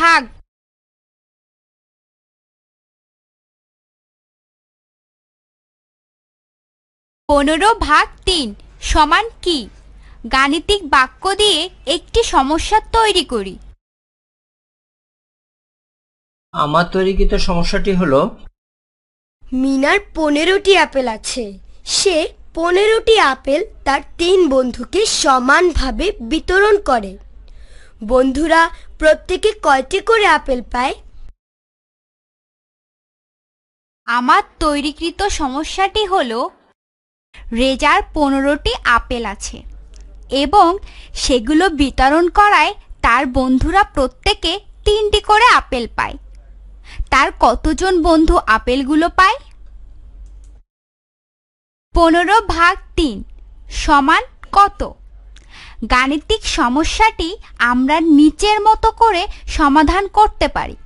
ভাগ। 15 ভাগ 3 সমান কি? গাণিতিক বাক্য দিয়ে একটি সমস্যা তৈরি করি। আমার তৈরিকৃত সমস্যাটি হলো মিনার 15টি আপেল আছে। সে 15টি আপেল তার 3 বন্ধুকে সমানভাবে বিতরণ করে। বন্ধুরা প্রত্যেকে কয়টি করে আপেল পায়? আমার তৈরিকৃত সমস্যাটি হলো রেজার 15টি আপেল আছে এবং সেগুলো বিতরণ করায় তার বন্ধুরা প্রত্যেকে 3টি করে আপেল পায়। তার কতজন বন্ধু আপেলগুলো পায়? 15 ভাগ 3 সমান কত? গাণিতিক সমস্যাটি আমরা নিচের মতো করে সমাধান করতে পারি।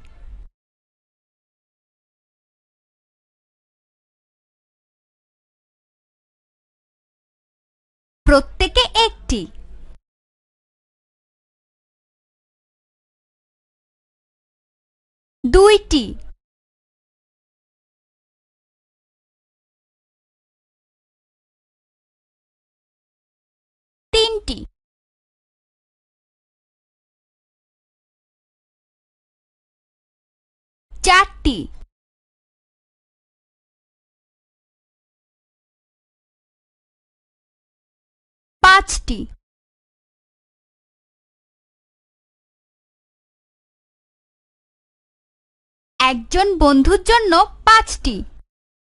প্রত্যেকে একটি, দুইটি, তিনটি, চারটি, পাঁচটি, একজন বন্ধুর জন্য 5টি।